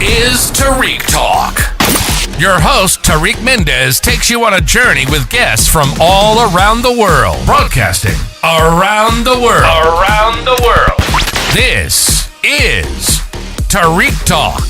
is Tarik Talk. Your host, Tarik Mendez, takes you on a journey with guests from all around the world. Broadcasting around the world. Around the world. This is Tarik Talk.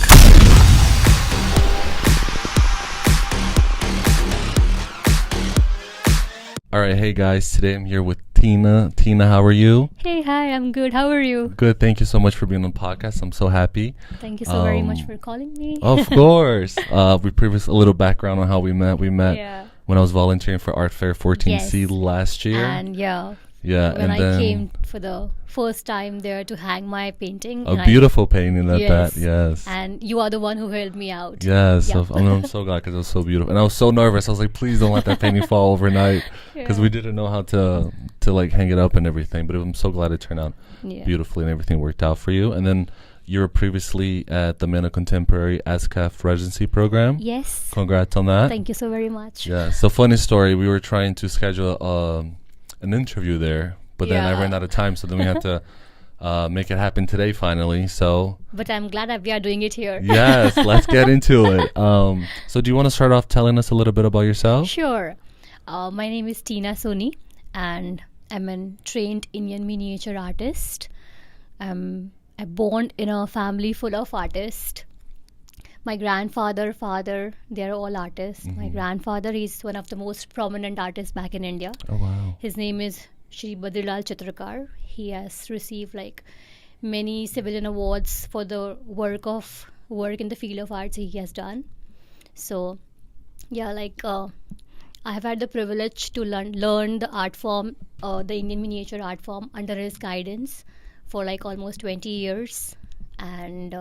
All right, hey guys, today I'm here with Teena. Teena, how are you? Hey, hi, I'm good. How are you? Good, thank you so much for being on the podcast. I'm so happy. Thank you so very much for calling me. Of course. We previous a little background on how we met. We met when I was volunteering for Art Fair 14C last year. And when I came for the first time there to hang my painting. A beautiful painting at that, yes. And you are the one who helped me out. Yes, yeah. I'm so glad because it was so beautiful. And I was so nervous. I was like, please don't let that painting fall overnight because we didn't know how to like hang it up and everything. But I'm so glad it turned out beautifully and everything worked out for you. And then you were previously at the Men of Contemporary ESKFF residency program. Yes. Congrats on that. Thank you so very much. Yeah, so funny story. We were trying to schedule an interview there, but then I ran out of time, so then we had to make it happen today finally. But I'm glad that we are doing it here. Yes, let's get into it. So do you want to start off telling us a little bit about yourself? Sure. My name is Teena Soni, and I'm a trained Indian miniature artist. I'm born in a family full of artists. My grandfather, father, they're all artists. Mm-hmm. My grandfather is one of the most prominent artists back in India. Oh, wow. His name is Shri Badri Lal Chitrakar. He has received many civilian awards for the work in the field of arts he has done. So, I have had the privilege to learn the art form, the Indian miniature art form under his guidance for almost 20 years. And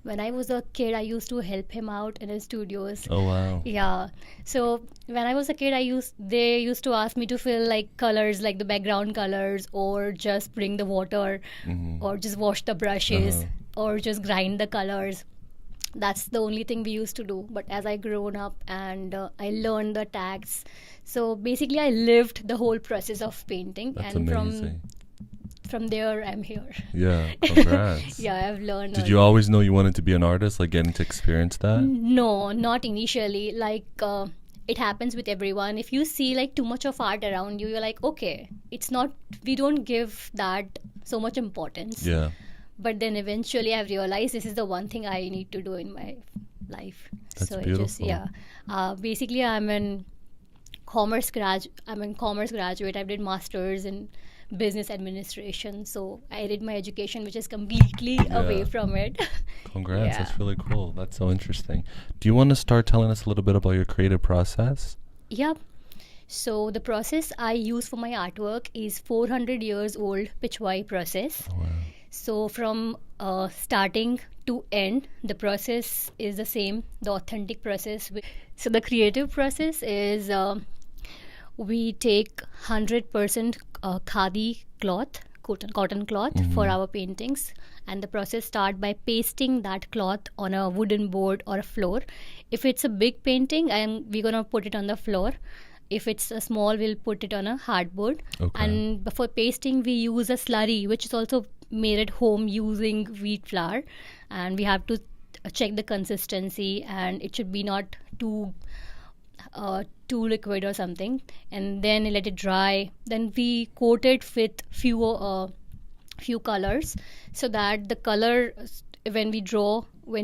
when I was a kid, I used to help him out in his studios. Oh, wow. Yeah. So when I was a kid, they used to ask me to fill colors, like the background colors, or just bring the water, or just wash the brushes, or just grind the colors. That's the only thing we used to do. But as I grown up and I learned the tags, so basically I lived the whole process of painting. That's and amazing. From there, I'm here. Yeah, congrats. I've learned. Did you always know you wanted to be an artist, getting to experience that? No, not initially. It happens with everyone. If you see too much of art around you, you're like, okay, it's not, we don't give that so much importance. Yeah. But then eventually I've realized this is the one thing I need to do in my life. That's beautiful. Basically, I'm a commerce graduate. I did masters in business administration, so I did my education which is completely away from it. Congrats. That's really cool. That's so interesting. Do you want to start telling us a little bit about your creative process? So the process I use for my artwork is 400 years old Pichwai process. Oh, wow. So from starting to end, the process is the same, the authentic process. So the creative process is we take 100% khadi cloth, cotton cloth for our paintings, and the process starts by pasting that cloth on a wooden board or a floor. If it's a big painting, we're gonna put it on the floor. If it's a small, we'll put it on a hardboard. Okay. And before pasting, we use a slurry, which is also made at home using wheat flour, and we have to check the consistency, and it should be not too liquid or something, and then let it dry. Then we coat it with few colors, so that the color, when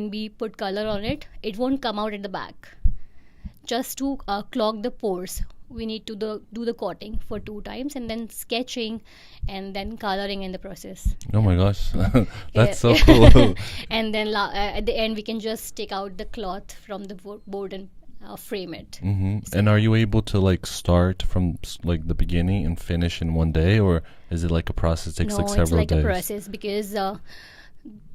we put color on it, it won't come out at the back. Just to clog the pores, we need to do the coating for 2 times, and then sketching, and then coloring in the process. Oh my gosh, that's so cool. And then at the end, we can just take out the cloth from the board and frame it. So, and are you able to start from the beginning and finish in one day, or is it a process that takes several days? No, it's a process, because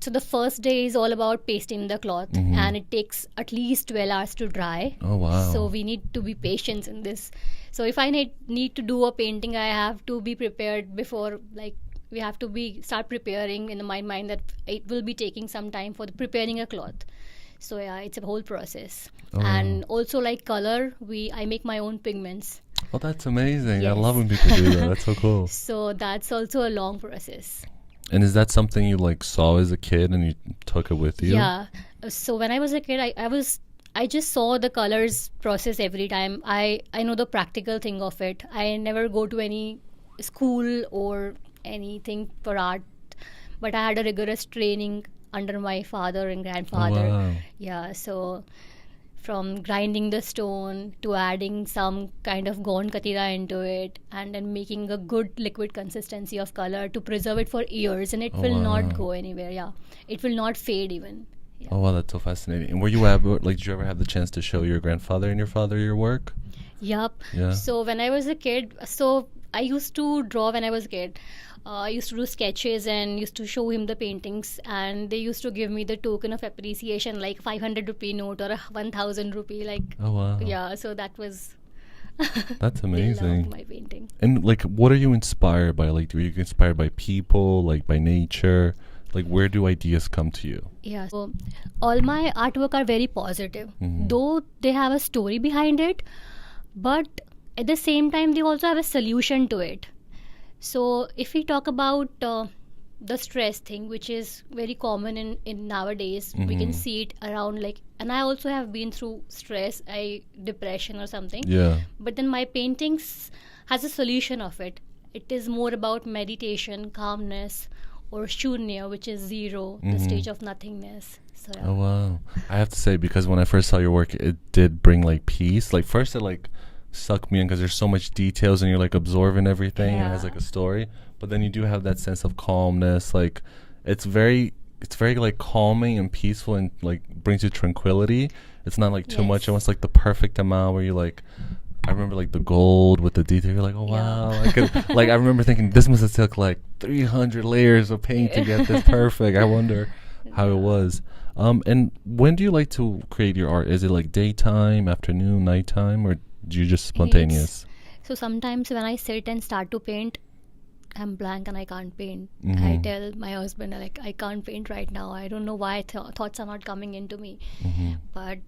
so the first day is all about pasting the cloth, and it takes at least 12 hours to dry. Oh, wow. So we need to be patient in this. So if I need to do a painting, I have to be prepared before, we have to start preparing in my mind that it will be taking some time for preparing a cloth. So it's a whole process. And also color, I make my own pigments. Oh, that's amazing. Yes. I love when people do that. That's so cool. So that's also a long process. And is that something you saw as a kid and you took it with you. Yeah. So when I was a kid, I just saw the colors process every time. I know the practical thing of it. I never go to any school or anything for art, but I had a rigorous training under my father and grandfather. Oh, wow. Yeah, so from grinding the stone to adding some kind of gond katira into it and then making a good liquid consistency of color to preserve it for years, and it will not go anywhere. Yeah, it will not fade even. Yeah. Oh wow, that's so fascinating. And were you ever did you ever have the chance to show your grandfather and your father your work? Yup. Yeah. So when I was a kid, so I used to draw when I was a kid. I used to do sketches and used to show him the paintings, and they used to give me the token of appreciation, like 500 rupee note or a 1000 rupee. Like, Oh wow. yeah, so that was. That's They amazing. loved my painting. And like, what are you inspired by? Like, are you inspired by people, like by nature? Like, where do ideas come to you? Yeah, so all my artwork are very positive, Mhm. though they have a story behind it, but at the same time, they also have a solution to it. So if we talk about the stress thing, which is very common in nowadays, we can Mhm. see it around, like, and I also have been through stress, depression or something. Yeah. But then my paintings has a solution of it. It is more about meditation, calmness, or shunya, which is zero, the Mhm. stage of nothingness. So yeah. Oh wow. I have to say, because when I first saw your work, it did bring like peace. Like first it like sucked me in because there's so much details and you're like absorbing everything and it has Yeah. like a story. But then you do have that sense of calmness. Like it's very like calming and peaceful and like brings you tranquility. It's not like too much. Yes. Almost like the perfect amount where you like. I remember like the gold with the detail. You're like, oh wow! Yeah. I could, like I remember thinking this must have took like 300 layers of paint to get this perfect. I wonder how it was. And when do you like to create your art? Is it like daytime, afternoon, nighttime, or do you just spontaneous? So sometimes when I sit and start to paint, I'm blank and I can't paint. I Mhm. tell my husband, like, I can't paint right now. I don't know why thoughts are not coming into me. Mhm. But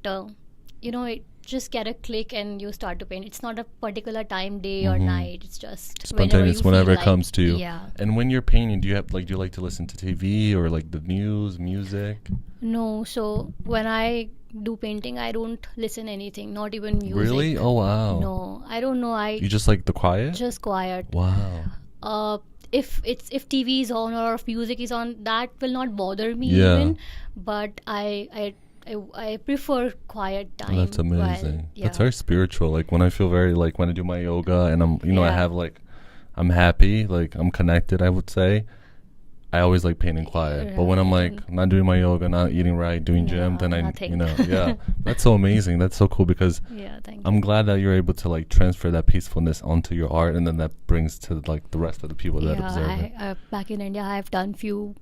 it just get a click and you start to paint. It's not a particular time, day or night. It's just Spontaneous you whenever feel it like. comes to you. Yeah. And when you're painting, do you like to listen to TV or like the news, music? No, so when I do painting, I don't listen anything, not even music. Really? Oh wow. No, I don't know. I You just like the quiet? just quiet. Wow. If TV is on or if music is on, that will not bother me Yeah. even. But I prefer quiet time. Oh, that's while- amazing. yeah. That's very spiritual. Like when I feel very like when I do my yoga and I Yeah. have like I'm happy, like I'm connected, I would say. I always like painting quiet. But when I'm like not doing my yoga, not eating right, doing gym, No, then nothing. yeah. That's so amazing. That's so cool because Yeah, thank you. I'm glad that you're able to like transfer that peacefulness onto your art, and then that brings to like the rest of the people that observe it. Back in India, I have done few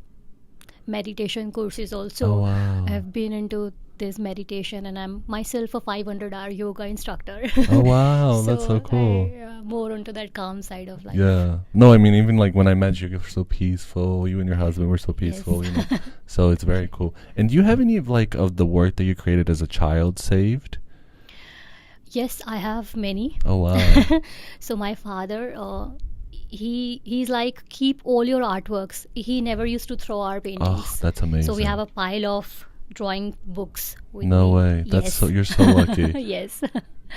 meditation courses also. Oh, wow. I have been into this meditation, and I'm myself a 500-hour yoga instructor. Oh wow, that's so cool. More onto that calm side of life. Yeah. No, I mean, even like when I met you, you were so peaceful. You and your husband were so peaceful, you know. So it's very cool. And do you have any of the work that you created as a child saved? Yes, I have many. Oh wow. So my father, he's like, keep all your artworks. He never used to throw our paintings. Oh, that's amazing. So we have a pile of drawing books with No me. way. That's Yes. so you're so lucky. Yes.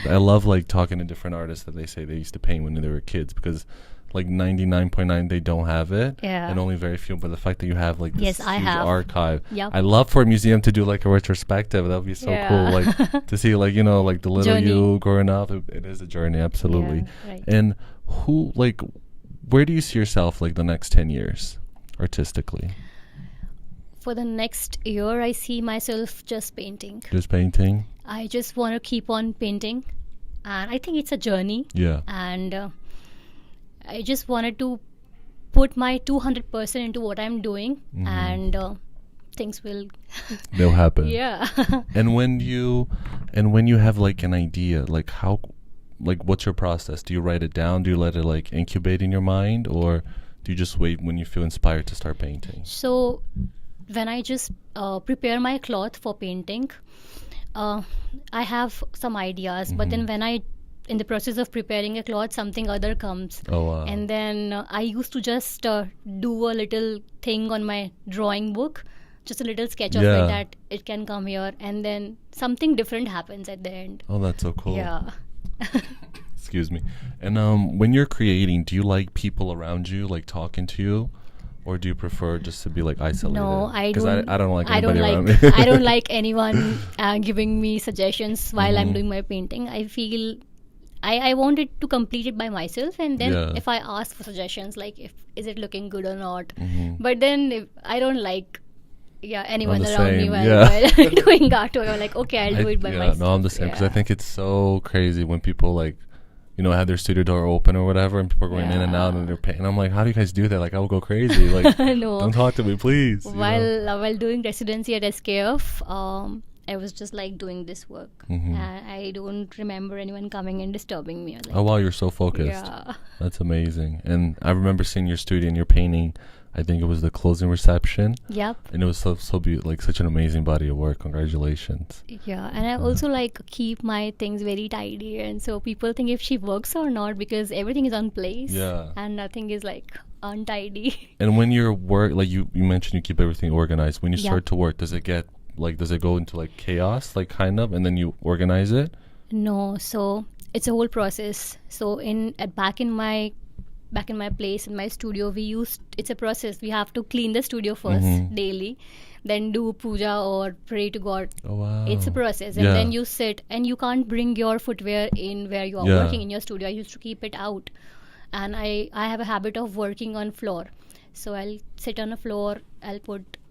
I love like talking to different artists that they say they used to paint when they were kids because like 99.9 they don't have it. Yeah. And only very few. But the fact that you have like this Yes, I huge have. archive. Yep. I love for a museum to do like a retrospective. That would be so Yeah. cool. Like to see like, like the little Journey. you growing up. It is a journey, absolutely. Yeah, right. And where do you see yourself like the next 10 years artistically? For the next year, I see myself just painting. Just painting? I just want to keep on painting, and I think it's a journey. Yeah. And I just wanted to put my 200% into what I'm doing, and things will. They'll happen. Yeah. And when you have like an idea, like what's your process? Do you write it down? Do you let it like incubate in your mind, or do you just wait when you feel inspired to start painting? So when I just prepare my cloth for painting, I have some ideas, but then when in the process of preparing a cloth, something other comes. Oh wow. And then I used to just do a little thing on my drawing book just a little sketch of it that it can come here, and then something different happens at the end. Oh, that's so cool. Yeah. Excuse me. And when you're creating, do you like people around you like talking to you, or do you prefer just to be like isolated? No, I don't. Because I don't like anybody around me. I don't like anyone giving me suggestions while I'm doing my painting. I feel I want it to complete it by myself, and then if I ask for suggestions, like is it looking good or not. But then if I don't like anyone around me while doing artwork. I'm like, okay, I'll do it by myself. No, I'm the same, because I think it's so crazy when people like, you know, have their studio door open or whatever, and people are going in and out and they're painting. I'm like, how do you guys do that? Like, I will go crazy. Like, no. Don't talk to me, please. While doing residency at ESKFF, I was just like doing this work. I don't remember anyone coming and disturbing me. Like, oh wow, you're so focused. Yeah. That's amazing. And I remember seeing your studio and your painting. I think it was the closing reception. Yep. And it was so beautiful, like such an amazing body of work. Congratulations. Yeah, and I also like keep my things very tidy, and so people think if she works or not, because everything is on place. Yeah. And nothing is like untidy. And when you're work, like you mentioned, you keep everything organized. When you start to work, does it go into like chaos, like kind of, and then you organize it? No, so it's a whole process. So back in my place, in my studio, it's a process. We have to clean the studio first daily, then do puja or pray to God. Oh wow. It's a process, and then you sit, and you can't bring your footwear in where you are working in your studio. I used to keep it out, and I have a habit of working on floor. So I'll sit on a floor, and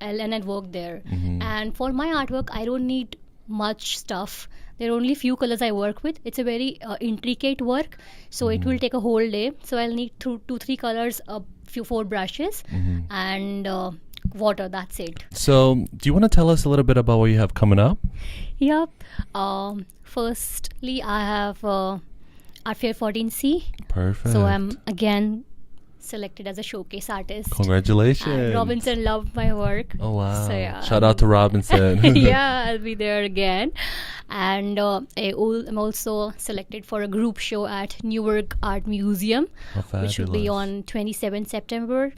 I'll work there. And for my artwork, I don't need much stuff. There are only few colors I work with. It's a very intricate work, so it will take a whole day. So I'll need 2-3 colors, 4 brushes, and water. That's it. So do you want to tell us a little bit about what you have coming up? Yep. Firstly, I have Art Fair 14C. Perfect. So I'm again selected as a showcase artist. Congratulations. Robinson loved my work. Oh wow. So, yeah, shout out to Robinson. Yeah, I'll be there again. And I'm also selected for a group show at Newark Art Museum, which will be on 27th September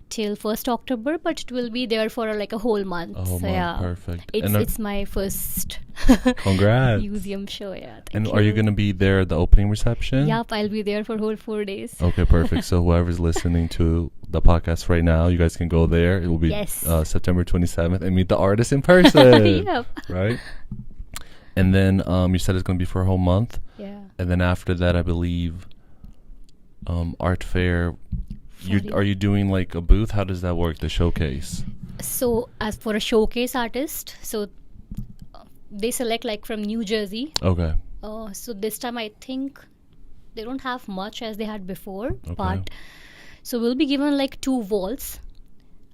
till 1st October, but it will be there for like a whole month. Oh, so, yeah, perfect. It's my first congrats museum show. Yeah. And are you going to be there at the opening reception? Yep, I'll be there for whole 4 days. Okay, perfect. So whoever's listening to the podcast right now, you guys can go there. It will be September 27th and meet the artist in person. Yep. Right? And then you said it's going to be for a whole month. Yeah. And then after that, I believe art fair. Are you doing like a booth? How does that work, the showcase? So as for a showcase artist, so they select like from New Jersey. Okay. So this time I think they don't have much as they had before. Okay. But so we'll be given like 2 walls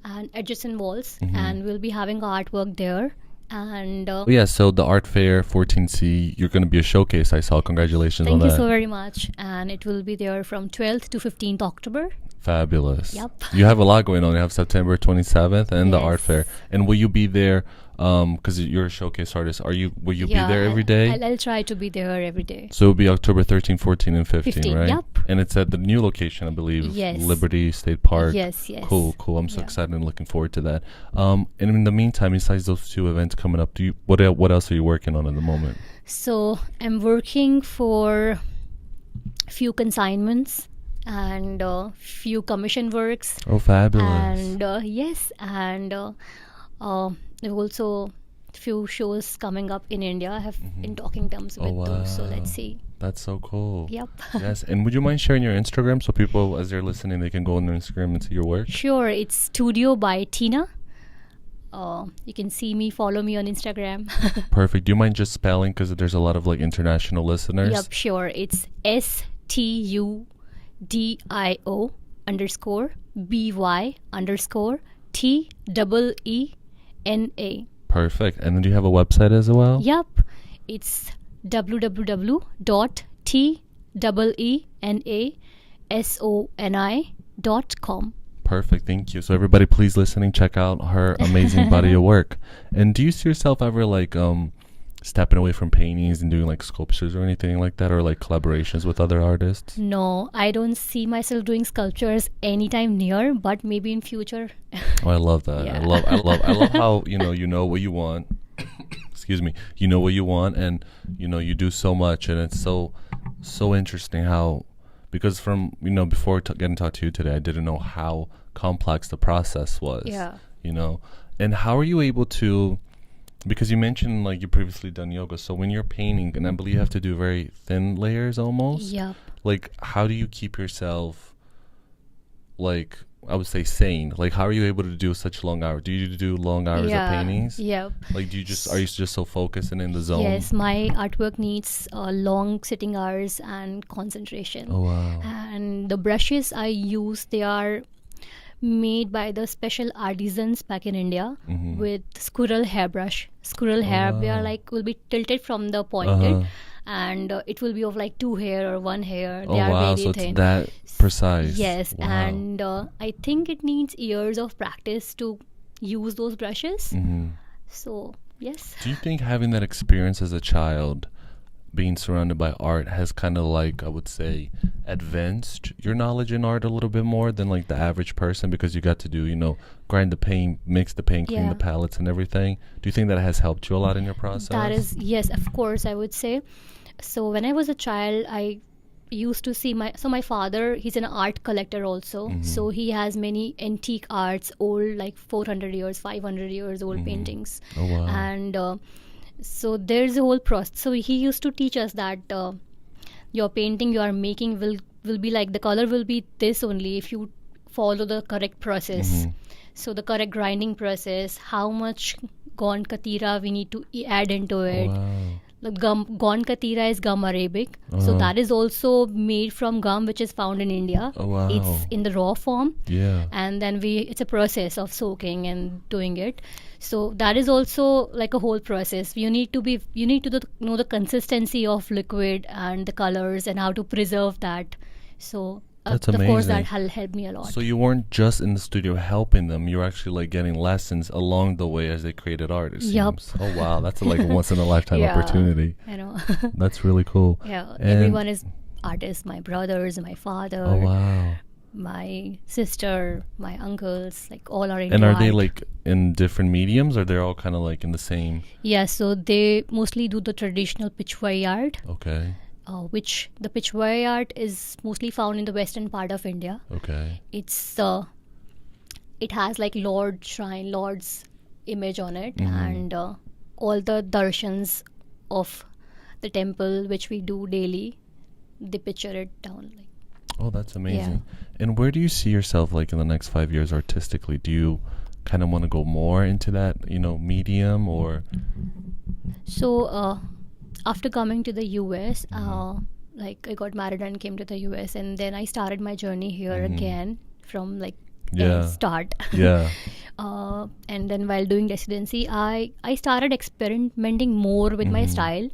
and adjacent walls, and we'll be having artwork there. And so the Art Fair 14C, you're going to be a showcase. I saw. Congratulations on that. Thank you so very much. And it will be there from 12th to 15th October. Fabulous. Yep. You have a lot going on. You have September 27th and the Art Fair. And will you be there? Because you're a showcase artist. Will you be there every day? I'll try to be there every day. So it'll be October 13, 14, and 15, right? Yep. And it's at the new location, I believe. Yes. Liberty State Park. Yes. Cool. I'm so excited and looking forward to that. And in the meantime, besides those 2 events coming up, what else are you working on at the moment? So I'm working for a few consignments and few commission works. Oh, fabulous. And and also few shows coming up in India. I have in talking terms with those, so let's see. That's so cool. Yep. Yes, and would you mind sharing your Instagram so people, as they're listening, they can go on their Instagram and see your work? Sure, it's Studio by Teena. You can follow me on Instagram. Perfect. Do you mind just spelling, because there's a lot of like international listeners? Yep, sure. It's STUDIO_BY_TEENA. Perfect. And then do you have a website as well? Yep. It's www.TEENASONI.com. Perfect. Thank you. So everybody, please listening, check out her amazing body of work. And do you see yourself ever like stepping away from paintings and doing like sculptures or anything like that, or like collaborations with other artists? No, I don't see myself doing sculptures anytime near, but maybe in future. Oh, I love that. Yeah. I love how you know what you want. Excuse me. You know what you want, and you do so much, and it's so interesting how, because from before getting to talk to you today, I didn't know how complex the process was. Yeah. And how are you able to? Because you mentioned like you previously done yoga, so when you're painting, and I believe you have to do very thin layers almost. Yeah. Like, how do you keep yourself, like, I would say sane? Like, how are you able to do such long hours? Do you do long hours of paintings? Yeah. Like, are you just so focused and in the zone? Yes, my artwork needs long sitting hours and concentration. Oh wow. And the brushes I use, they are made by the special artisans back in India with squirrel hairbrush. Squirrel hair, they are like will be tilted from the pointed, and it will be of like 2 hair or 1 hair. They are wow, very so thin. it's that precise. Yes, Wow. and I think it needs years of practice to use those brushes. So yes. Do you think having that experience as a child, being surrounded by art, has kind of like, I would say, advanced your knowledge in art a little bit more than like the average person, because you got to do, grind the paint, mix the paint, clean the palettes and everything? Do you think that has helped you a lot in your process? That is, yes, of course, I would say. So when I was a child, I used to see my father, he's an art collector also. So he has many antique arts, old, like 400 years, 500 years old paintings. Oh wow. And so there's a whole process. So he used to teach us that your painting you are making will be like, the color will be this only if you follow the correct process. So the correct grinding process, how much gond katira we need to add into it. Wow. The gond katira is gum arabic, so that is also made from gum which is found in India. Oh wow. It's in the raw form. Yeah. And then it's a process of soaking and doing it. So that is also like a whole process. You need to know the consistency of liquid and the colors and how to preserve that. So That's of course amazing. that helped me a lot. So you weren't just in the studio helping them, you were actually like getting lessons along the way as they created art, it Yup. seems. Oh wow, that's like a once in a lifetime opportunity. I know. That's really cool. Yeah, And- everyone is artists. My brothers, my father, Oh wow. my sister, my uncles, like all are into And are art. they like in different mediums, or they're all kind of like in the same? Yeah, so they mostly do the traditional Pichwai art, Okay. which the Pichwai art is mostly found in the western part of India. Okay. It's it has like Lord's image on it, and all the darshans of the temple which we do daily, they picture it down like. Oh, that's amazing. And where do you see yourself like in the next 5 years artistically? Do you kind of want to go more into that, medium, or? So after coming to the US, like I got married and came to the US, and then I started my journey here again from like start. Yeah. And then while doing residency, I started experimenting more with my style.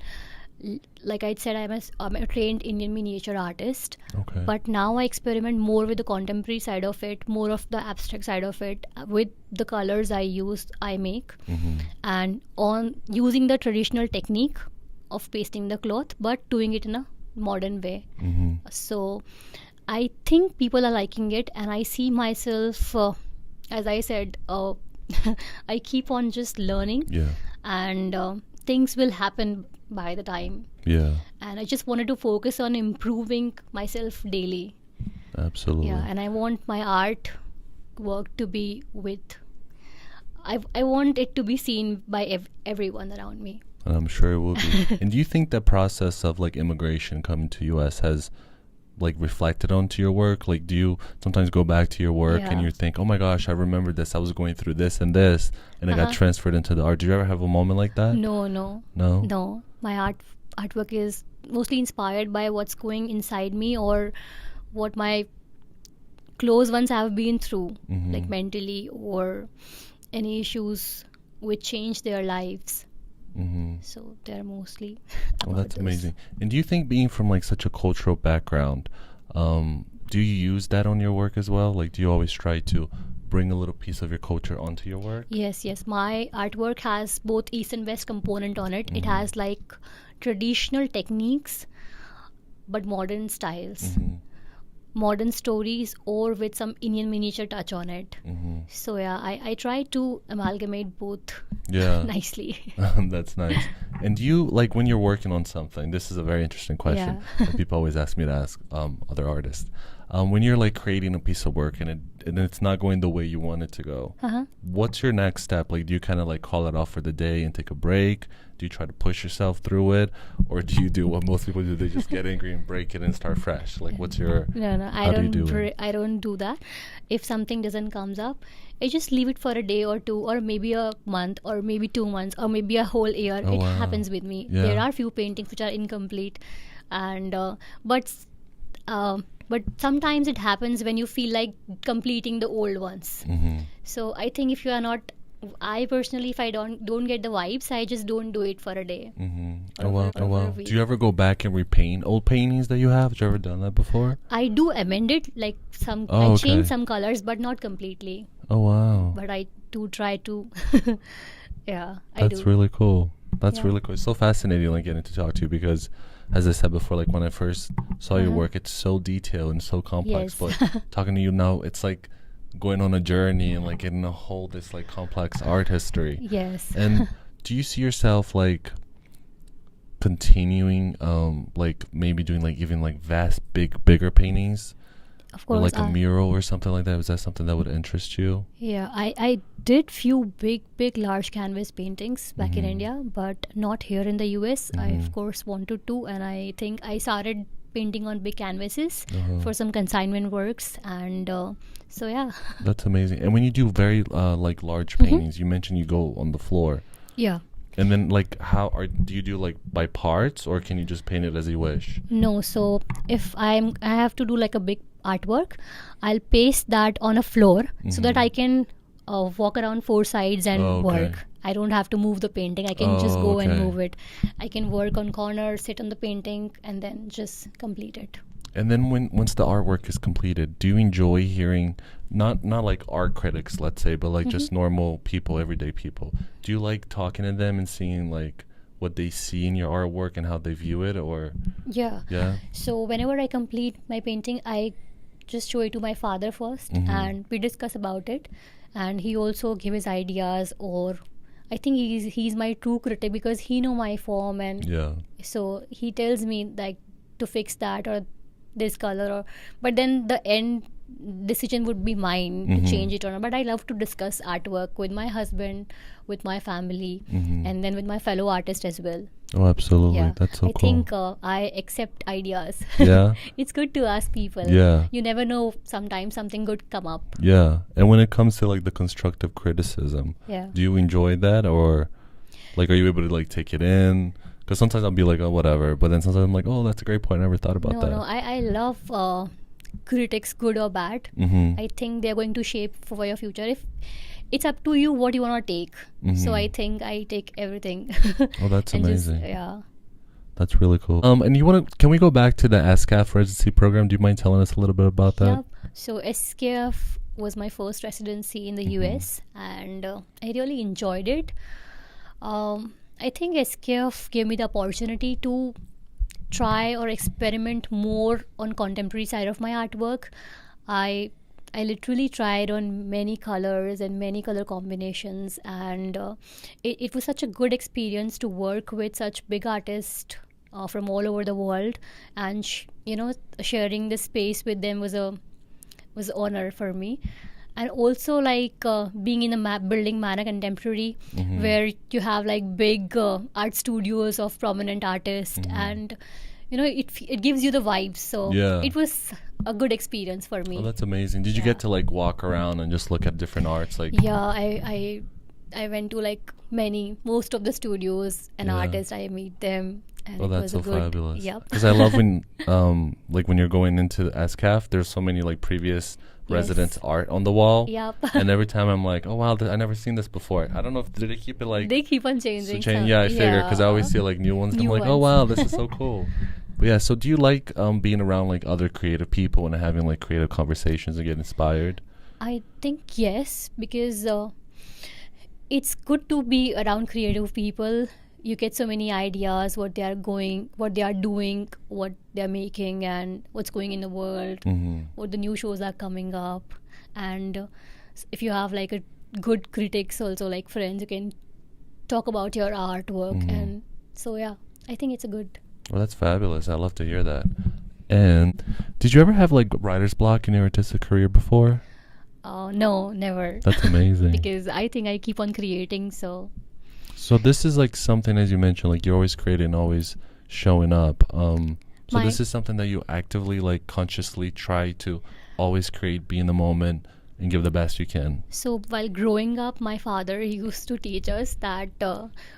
Like I said, I'm a trained Indian miniature artist. Okay. But now I experiment more with the contemporary side of it, more of the abstract side of it, with the colors I make, and on using the traditional technique of pasting the cloth, but doing it in a modern way. So I think people are liking it, and I see myself, as I said, I keep on just learning, and things will happen by the time. Yeah. And I just wanted to focus on improving myself daily. Absolutely. Yeah, and I want my art work to be I want it to be seen by everyone around me. And I'm sure it will be. And do you think the process of like immigration coming to US has like reflected onto your work? Like, do you sometimes go back to your work and you think, oh my gosh, I remember this, I was going through this and this, and it got transferred into the art? Do you ever have a moment like that? No, my artwork is mostly inspired by what's going inside me, or what my close ones have been through, like mentally, or any issues which change their lives. So they're mostly about Well, that's those. amazing. And do you think, being from like such a cultural background, do do you use that on your work as well? Like, do you always try to bring a little piece of your culture onto your work? Yes, yes. My artwork has both East and West component on it. It has like traditional techniques, but modern styles, modern stories, or with some Indian miniature touch on it. So yeah, I try to amalgamate both nicely. That's nice. And do you, like, when you're working on something, this is a very interesting question that people always ask me to ask other artists. When you're like creating a piece of work and it's not going the way you want it to go, what's your next step? Like, do you kind of like call it off for the day and take a break? Do you try to push yourself through it, or do you do what most people do? They just get angry and break it and start fresh. Like, what's your I don't do that. If something doesn't comes up, I just leave it for a day or two, or maybe a month, or maybe 2 months, or maybe a whole year. It happens with me. There are few paintings which are incomplete, and but sometimes it happens when you feel like completing the old ones. So I think if you are not, I personally, if I don't get the vibes, I just don't do it for a day. Oh wow. Do you ever go back and repaint old paintings that you have? Have you ever done that before? I do amend it, like I change some colors, but not completely. Oh wow. But I do try to That's really cool. That's really cool. It's so fascinating, like, getting to talk to you, because as I said before, like, when I first saw your work, it's so detailed and so complex. But talking to you now, it's like going on a journey and like getting a whole this like complex art history. Yes. And do you see yourself like continuing, like maybe doing like even like bigger paintings? Of course. Or like a mural or something like that? Was that something that would interest you? Yeah, I did few big large canvas paintings back in India, but not here in the US. I of course wanted to, and I think I started painting on big canvases for some consignment works, and so yeah. That's amazing. And when you do very like large paintings, you mentioned you go on the floor. Yeah. And then like do you do like by parts, or can you just paint it as you wish? No, so if I have to do like a big artwork, I'll paste that on a floor so that I can walk around 4 sides and work. I don't have to move the painting. I can just go and move it. I can work on corners, sit on the painting, and then just complete it. And then once the artwork is completed, do you enjoy hearing not like art critics, let's say, but like just normal people, everyday people? Do you like talking to them and seeing like what they see in your artwork and how they view it, or? Yeah. So whenever I complete my painting, I just show it to my father first, and we discuss about it, and he also give his ideas, or I think he's my true critic, because he know my form, and so he tells me like to fix that or this color, or but then the end decision would be mine to change it or not. But I love to discuss artwork with my husband, with my family, and then with my fellow artists as well. Oh, absolutely. Yeah. That's so cool. I think I accept ideas. Yeah. It's good to ask people. Yeah. You never know, sometimes something good come up. Yeah. And when it comes to like the constructive criticism, do you enjoy that, or like are you able to like take it in? Because sometimes I'll be like, oh, whatever. But then sometimes I'm like, oh, that's a great point. I never thought about that. No, I love critics, good or bad. I think they're going to shape for your future. If it's up to you what you want to take. So I think I take everything. Oh, that's amazing. Just, that's really cool. And can we go back to the ESKFF residency program? Do you mind telling us a little bit about that? Yep. So ESKFF was my first residency in the US, and I really enjoyed it. I think ESKFF gave me the opportunity to try or experiment more on contemporary side of my artwork. I literally tried on many colors and many color combinations, and it was such a good experience to work with such big artists from all over the world, and sharing the space with them was honor for me. And also like being in a building Mana Contemporary, where you have like big art studios of prominent artists, and it gives you the vibes. So it was a good experience for me. Oh, that's amazing. Did you get to like walk around and just look at different arts? Like I went to like most of the studios and artists. I meet them. And that's so fabulous. Yep. Because I love when like when you're going into ESKFF, there's so many like previous residents' art on the wall. Yep. And every time I'm like, oh wow, I never seen this before. I don't know if they keep it like they keep on changing. I figure because I always see like new ones. I'm like, oh wow, this is so cool. But yeah, so do you like being around like other creative people and having like creative conversations and get inspired? I think yes, because it's good to be around creative people. You get so many ideas, what they are doing, what they're making, and what's going in the world, what the new shows are coming up. And if you have like a good critics also, like friends, you can talk about your artwork. And so yeah, I think it's a good. Well, that's fabulous. I love to hear that. And did you ever have like writer's block in your artistic career before? No, never. That's amazing. Because I think I keep on creating, so this is like something, as you mentioned, like you're always creating, always showing up. So this is something that you actively, like consciously try to always create, be in the moment, and give the best you can. So while growing up, my father used to teach us that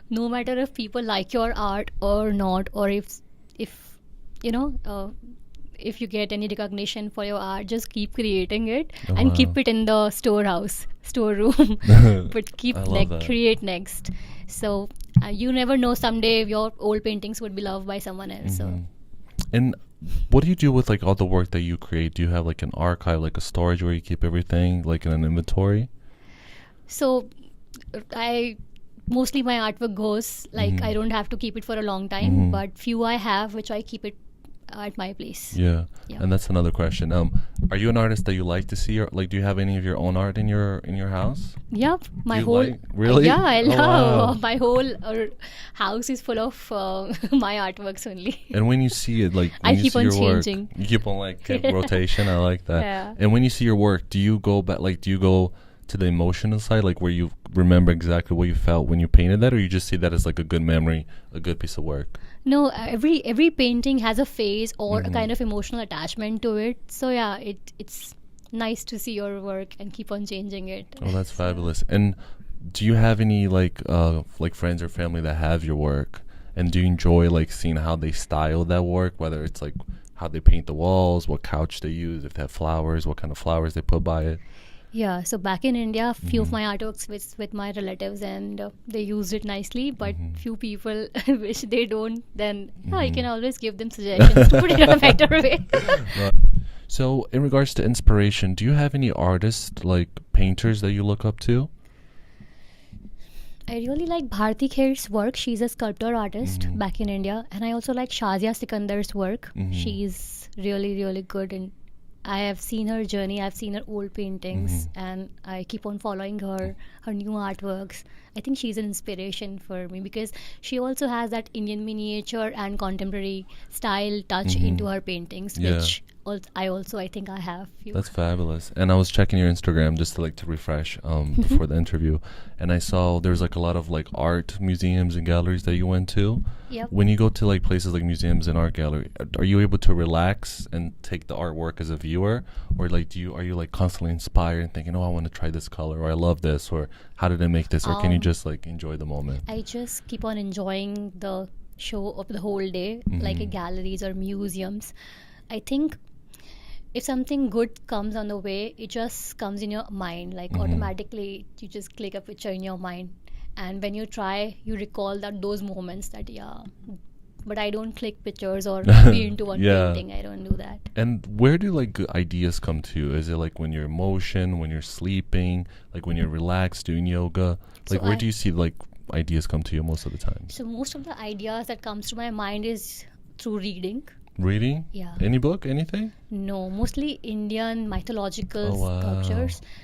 no matter if people like your art or not, or if you know, if you get any recognition for your art, just keep creating it and keep it in the storeroom, but keep create next. So you never know, someday your old paintings would be loved by someone else. So. And what do you do with like all the work that you create? Do you have like an archive, like a storage where you keep everything, like in an inventory? So mostly my artwork goes, like I don't have to keep it for a long time, but few I have which I keep it at my place. Yeah. And that's another question. Are you an artist that you like to see, or like do you have any of your own art in your house? Yep, my whole really? Yeah, I love my whole house is full of my artworks only. And when you see it, like when I you keep see on your changing. work, you keep on like rotation. I like that. Yeah. And when you see your work, do you go back? Like, do you go to the emotional side, like where you remember exactly what you felt when you painted that, or you just see that as like a good memory, a good piece of work? No, every painting has a phase or a kind of emotional attachment to it. So yeah, it's nice to see your work and keep on changing it. Oh, that's fabulous. And do you have any like friends or family that have your work, and do you enjoy like seeing how they style that work, whether it's like how they paint the walls, what couch they use, if they have flowers, what kind of flowers they put by it? Yeah, so back in India, few of my artworks with my relatives, and they used it nicely, but few people wish they don't, then you can always give them suggestions to put it in a better way. So in regards to inspiration, do you have any artists, like painters, that you look up to? I really like Bharti Kher's work. She's a sculptor artist back in India. And I also like Shazia Sikandar's work. She's really, really good, and I have seen her journey. I've seen her old paintings, and I keep on following her new artworks. I think she's an inspiration for me because she also has that Indian miniature and contemporary style touch into her paintings, which I think I have. That's fabulous. And I was checking your Instagram just to refresh before the interview, and I saw there's like a lot of like art museums and galleries that you went to. Yep. When you go to like places like museums and art gallery, are you able to relax and take the artwork as a viewer, or like are you like constantly inspired and thinking, oh, I want to try this color, or I love this, or how did I make this, or can you just like enjoy the moment? I just keep on enjoying the show of the whole day, like at galleries or museums. I think if something good comes on the way, it just comes in your mind, like automatically you just click a picture in your mind, and when you try, you recall those moments that but I don't click pictures or be into one painting. I don't do that. And where do like good ideas come to you? Is it like when you're in motion, when you're sleeping, like when you're relaxed doing yoga? Like where do you see like ideas come to you most of the time? So most of the ideas that comes to my mind is through reading. Reading? Yeah. Any book? Anything? No, mostly Indian mythological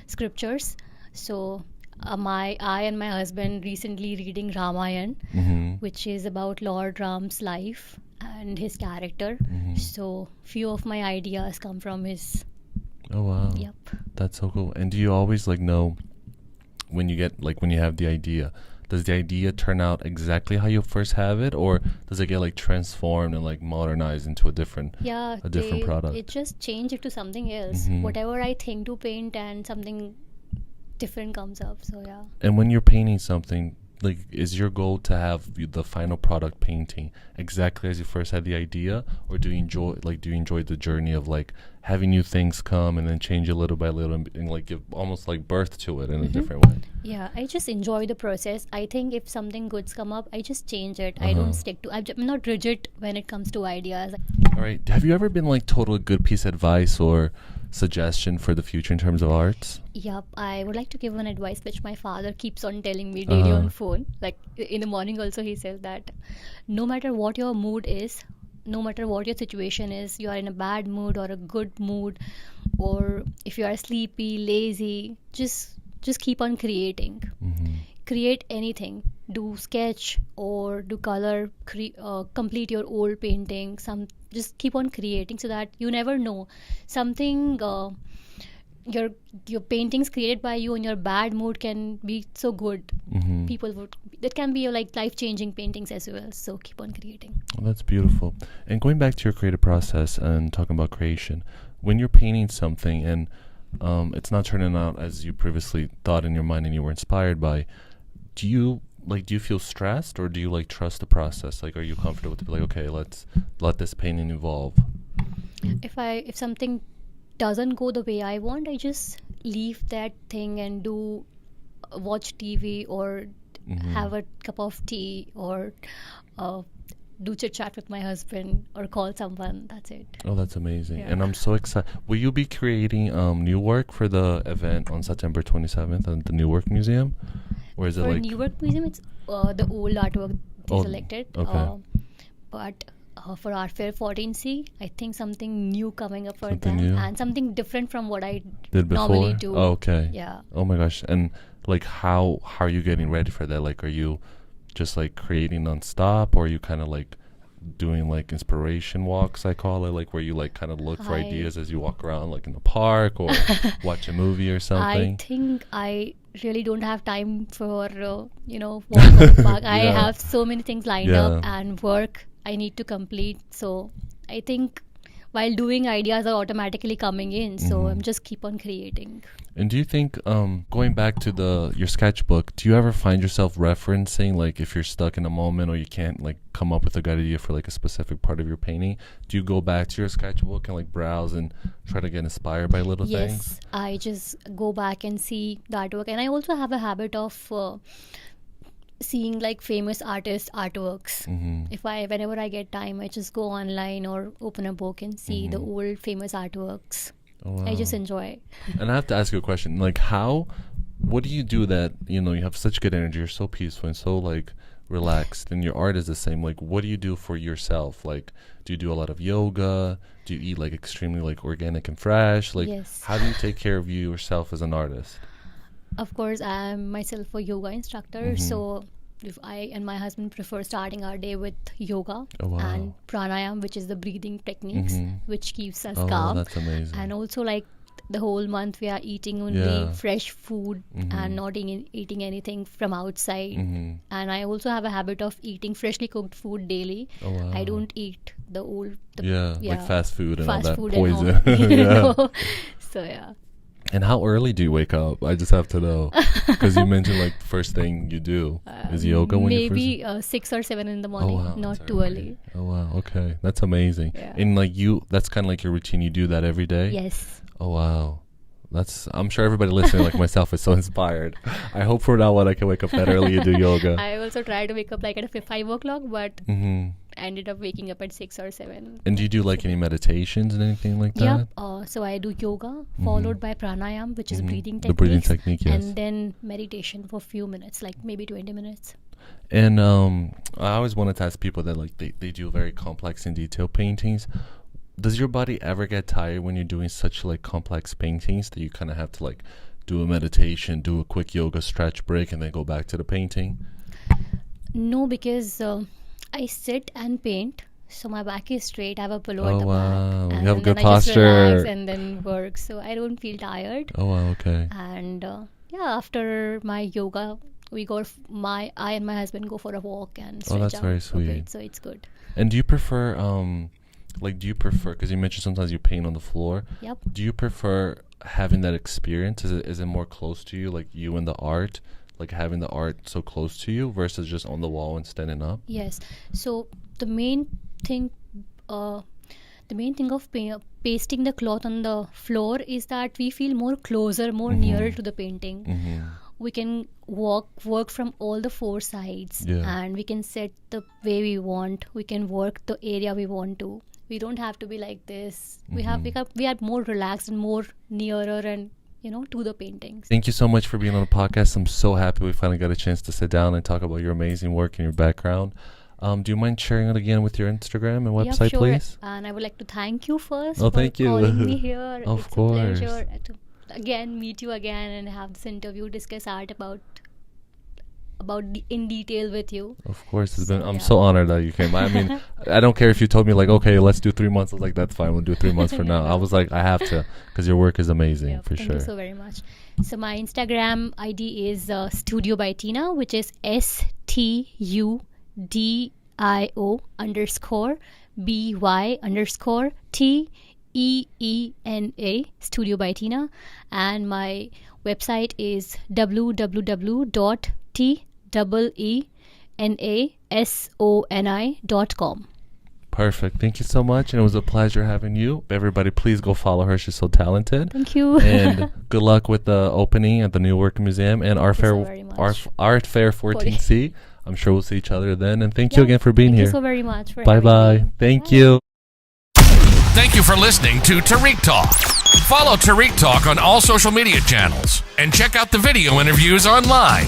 scriptures. So I and my husband recently reading Ramayana, which is about Lord Ram's life and his character. So few of my ideas come from his. Oh wow. Yep. That's so cool. And do you always like know when you have the idea? Does the idea turn out exactly how you first have it, or does it get like transformed and like modernized into a different product? It just change it to something else. Whatever I think to paint, and something different comes up. So yeah. And when you're painting something, like, is your goal to have the final product painting exactly as you first had the idea, or do you enjoy the journey of like having new things come and then change it little by little and like give almost like birth to it in a different way. Yeah, I just enjoy the process. I think if something good's come up, I just change it. I don't stick to. I'm not rigid when it comes to ideas. All right. Have you ever been like told a good piece of advice or suggestion for the future in terms of arts? Yep, I would like to give one advice which my father keeps on telling me daily on phone. Like in the morning also he says that no matter what your mood is, no matter what your situation is, you are in a bad mood or a good mood, or if you are sleepy, lazy, just keep on creating. Create anything. Do sketch or do color, complete your old painting. Just keep on creating so that you never know something. Your paintings created by you in your bad mood can be so good. That can be like life-changing paintings as well. So keep on creating. Well, that's beautiful. And going back to your creative process and talking about creation, when you're painting something and it's not turning out as you previously thought in your mind and you were inspired by, do you feel stressed, or do you like trust the process? Like, are you comfortable to be like, okay, let's let this painting evolve? If something doesn't go the way I want, I just leave that thing and watch TV or have a cup of tea or do chit chat with my husband or call someone. That's it. Oh, that's amazing. And I'm so excited. Will you be creating new work for the event on September 27th at the New Work Museum? Or is it for like New Work Museum, it's the old artwork they selected. Okay. But for our Fair 14C, I think something new coming up for Something them new? and something different from what I did before? normally do. Oh, okay. Yeah. Oh my gosh. And like how are you getting ready for that? Like, are you just like creating nonstop, or are you kind of like doing like inspiration walks, I call it, like where you like kind of look for ideas as you walk around like in the park or watch a movie or something? I think I really don't have time for walk on the park. I have so many things lined up and work I need to complete. So I think while doing, ideas are automatically coming in. So I'm just keep on creating. And do you think, going back to your sketchbook, do you ever find yourself referencing, like if you're stuck in a moment or you can't like come up with a good idea for like a specific part of your painting, do you go back to your sketchbook and like browse and try to get inspired by little things? Yes, I just go back and see the artwork. And I also have a habit of seeing like famous artists' artworks. Whenever I get time, I just go online or open a book and see the old famous artworks. Oh, wow. I just enjoy. And I have to ask you a question. Like, what do you do that, you have such good energy, you're so peaceful and so like relaxed, and your art is the same. Like, what do you do for yourself? Like, do you do a lot of yoga? Do you eat like extremely like organic and fresh? Like, yes. How do you take care of yourself as an artist? Of course, I am myself a yoga instructor. So if I and my husband prefer starting our day with yoga and pranayam, which is the breathing techniques, which keeps us calm. That's amazing. And also like the whole month we are eating only fresh food and not eating anything from outside. And I also have a habit of eating freshly cooked food daily. I don't eat like fast food and fast all that food poison. So yeah. And how early do you wake up? I just have to know, because you mentioned like the first thing you do is yoga. When maybe 6 or 7 in the morning, not too early. Oh wow, okay, that's amazing. Yeah. And like that's kind of like your routine. You do that every day? Yes. Oh wow, I'm sure everybody listening like myself is so inspired. I hope from now on I can wake up that early and do yoga. I also try to wake up like at 5 o'clock, but ended up waking up at 6 or 7. And do you do like any meditations and anything like that? Yep. So I do yoga followed by pranayam, which is breathing technique. The breathing technique, yes. And then meditation for a few minutes, like maybe 20 minutes. And I always wanted to ask people that like they do very complex and detailed paintings. Does your body ever get tired when you're doing such like complex paintings that you kind of have to like do a meditation, do a quick yoga stretch break, and then go back to the painting? No, because I sit and paint, so my back is straight. I have a pillow at the back. And you have good I posture. just relax and then work, so I don't feel tired. Oh wow, okay. And after my yoga, I and my husband go for a walk and stretch that's out very sweet. So it's good. And do you prefer because you mentioned sometimes you paint on the floor? Yep. Do you prefer having that experience? Is it more close to you, like you and the art, like having the art so close to you versus just on the wall and standing up? Yes. So the main thing, the The main thing of pasting the cloth on the floor is that we feel more closer, more nearer to the painting. We can work from all the four sides, and we can set the way we want. We can work the area we want to. We don't have to be like this. We are more relaxed and more nearer and to the paintings. Thank you so much for being on the podcast. I'm so happy we finally got a chance to sit down and talk about your amazing work and your background. Do you mind sharing it again with your Instagram and website, sure. please? And I would like to thank you first thank you. calling me here. Of It's course. a pleasure to again meet you again and have this interview, discuss art about in detail with you. Of course, I'm so honored that you came. I mean, I don't care if you told me like, okay, let's do 3 months. I was like, that's fine, we'll do 3 months for now. I was like, I have to, because your work is amazing, for sure. Thank you so very much. So my Instagram ID is Studio by Teena, which is STUDIO_BY_TEENA, Studio by Teena. And my website is www.TEENASONI.com. Perfect. Thank you so much. And it was a pleasure having you. Everybody, please go follow her. She's so talented. Thank you. And good luck with the opening at the New Work Museum and Art Fair 14C. I'm sure we'll see each other then. And thank you again for being here. Thank you so very much for Bye-bye. having me. Thank you. Thank you for listening to Tarik Talk. Follow Tarik Talk on all social media channels and check out the video interviews online.